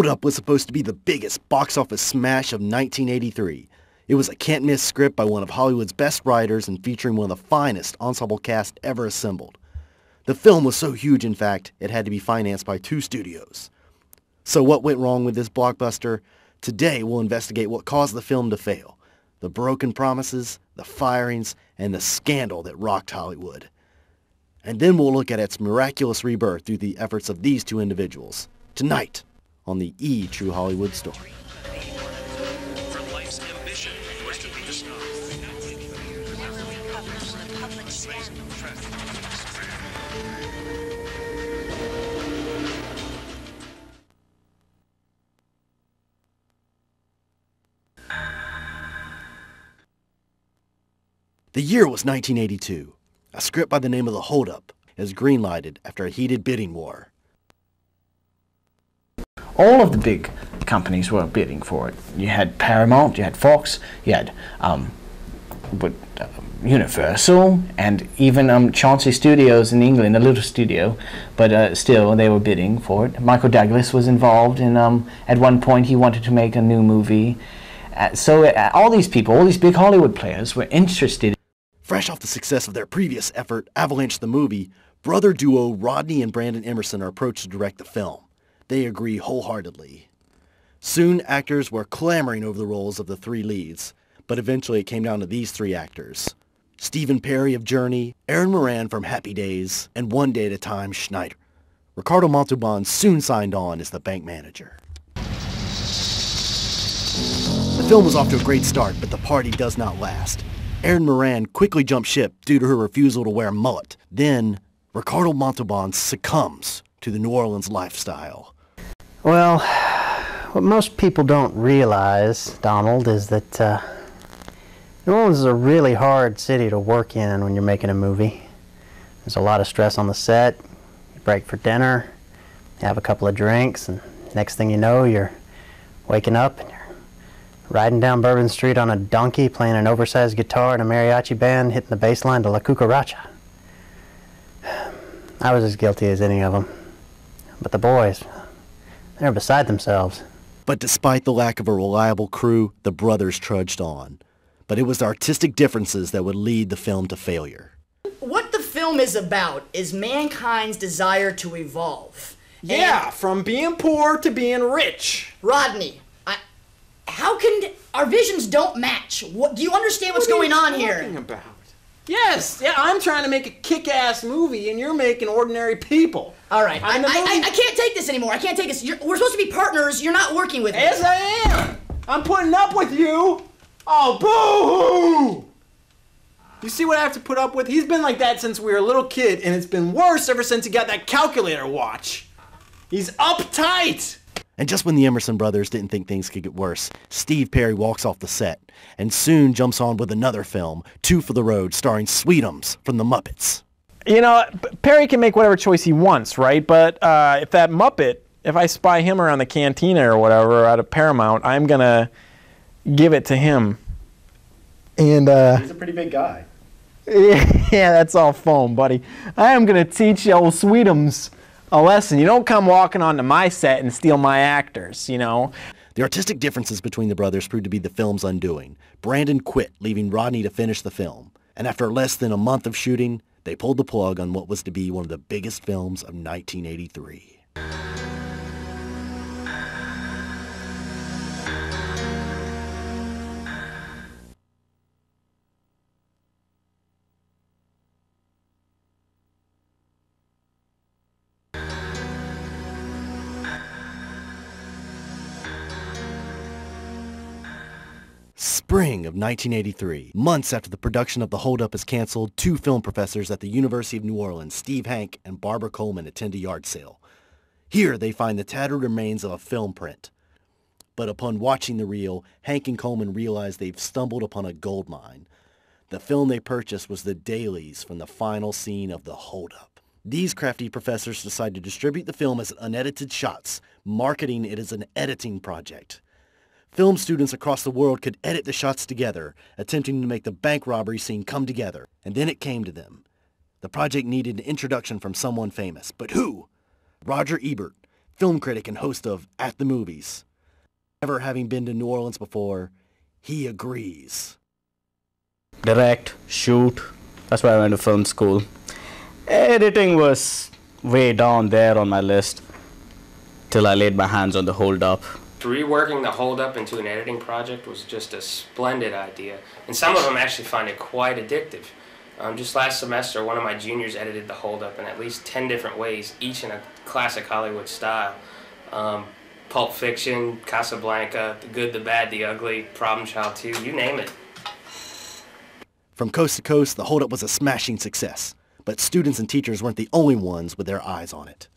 Hold Up was supposed to be the biggest box office smash of 1983. It was a can't-miss script by one of Hollywood's best writers and featuring one of the finest ensemble casts ever assembled. The film was so huge, in fact, it had to be financed by 2 studios. So what went wrong with this blockbuster? Today we'll investigate what caused the film to fail. The broken promises, the firings, and the scandal that rocked Hollywood. And then we'll look at its miraculous rebirth through the efforts of these 2 individuals. Tonight, on the True Hollywood Story. From life's ambition was to be the star. The year was 1982. A script by the name of The Hold Up is greenlighted after a heated bidding war. All of the big companies were bidding for it. You had Paramount, you had Fox, you had Universal, and even Chauncey Studios in England, a little studio, but still they were bidding for it. Michael Douglas was involved in, at one point he wanted to make a new movie. So all these people, all these big Hollywood players were interested. Fresh off the success of their previous effort, Avalanche the Movie, brother duo Rodney and Brandon Emerson are approached to direct the film. They agree wholeheartedly. Soon, actors were clamoring over the roles of the 3 leads, but eventually it came down to these 3 actors. Stephen Perry of Journey, Aaron Moran from Happy Days, and One Day at a Time Schneider. Ricardo Montalban soon signed on as the bank manager. The film was off to a great start, but the party does not last. Aaron Moran quickly jumped ship due to her refusal to wear a mullet. Then, Ricardo Montalban succumbs to the New Orleans lifestyle. Well, what most people don't realize, Donald, is that New Orleans is a really hard city to work in when you're making a movie. There's a lot of stress on the set. You break for dinner, you have a couple of drinks, and next thing you know, you're waking up and you're riding down Bourbon Street on a donkey, playing an oversized guitar in a mariachi band, hitting the bass line to La Cucaracha. I was as guilty as any of them. But the boys, they're beside themselves. But despite the lack of a reliable crew, the brothers trudged on. But it was the artistic differences that would lead the film to failure. What the film is about is mankind's desire to evolve. Yeah, from being poor to being rich. Rodney, how can our visions don't match? What, do you understand what's going on here? What are you talking about? Yes, yeah, I'm trying to make a kick-ass movie, and you're making ordinary people. All right, I can't take this anymore. I can't take this. We're supposed to be partners. You're not working with me. Yes, I am. I'm putting up with you. Oh, boo-hoo! You see what I have to put up with? He's been like that since we were a little kid, and it's been worse ever since he got that calculator watch. He's uptight. And just when the Emerson brothers didn't think things could get worse, Steve Perry walks off the set and soon jumps on with another film, Two for the Road, starring Sweetums from the Muppets. You know, Perry can make whatever choice he wants, right? But if that Muppet, if I spy him around the cantina or whatever out of Paramount, I'm going to give it to him. And he's a pretty big guy. Yeah, that's all foam, buddy. I am going to teach old Sweetums a lesson. You don't come walking onto my set and steal my actors, you know. The artistic differences between the brothers proved to be the film's undoing. Brandon quit, leaving Rodney to finish the film. And after less than a month of shooting, they pulled the plug on what was to be one of the biggest films of 1983. Spring of 1983, months after the production of The Hold Up is canceled, 2 film professors at the University of New Orleans, Steve Hank and Barbara Coleman, attend a yard sale. Here they find the tattered remains of a film print. But upon watching the reel, Hank and Coleman realize they've stumbled upon a gold mine. The film they purchased was the dailies from the final scene of The Hold Up. These crafty professors decide to distribute the film as unedited shots, marketing it as an editing project. Film students across the world could edit the shots together, attempting to make the bank robbery scene come together. And then it came to them. The project needed an introduction from someone famous. But who? Roger Ebert, film critic and host of At the Movies. Never having been to New Orleans before, he agrees. Direct, shoot. That's why I went to film school. Editing was way down there on my list till I laid my hands on the Hold Up. Reworking the Hold Up into an editing project was just a splendid idea, and some of them actually find it quite addictive. Just last semester, one of my juniors edited the Hold Up in at least 10 different ways, each in a classic Hollywood style. Pulp Fiction, Casablanca, The Good, the Bad, the Ugly, Problem Child 2, you name it. From coast to coast, the Hold Up was a smashing success, but students and teachers weren't the only ones with their eyes on it.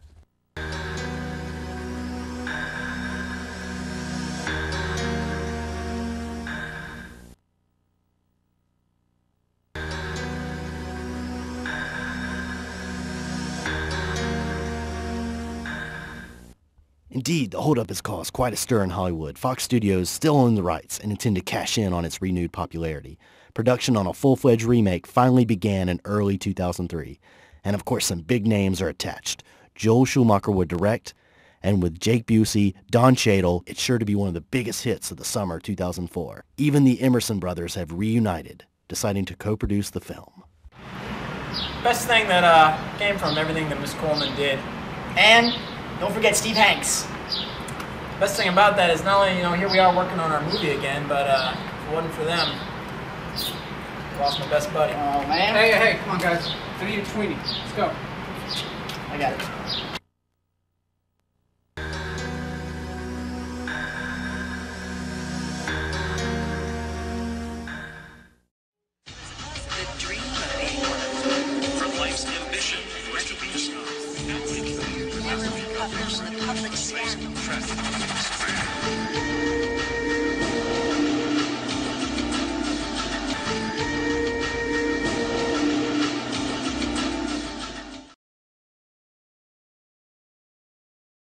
Indeed, the Hold Up has caused quite a stir in Hollywood. Fox Studios still own the rights and intend to cash in on its renewed popularity. Production on a full-fledged remake finally began in early 2003. And of course, some big names are attached. Joel Schumacher would direct, and with Jake Busey, Don Cheadle, it's sure to be one of the biggest hits of the summer 2004. Even the Emerson brothers have reunited, deciding to co-produce the film. Best thing that came from everything that Miss Coleman did. And don't forget Steve Hanks. Best thing about that is not only, here we are working on our movie again, but if it wasn't for them, I lost my best buddy. Oh, man. Hey, come on, guys. I need a tweenie. Let's go. I got it. From life's ambition was to be a star. Published the public sphere.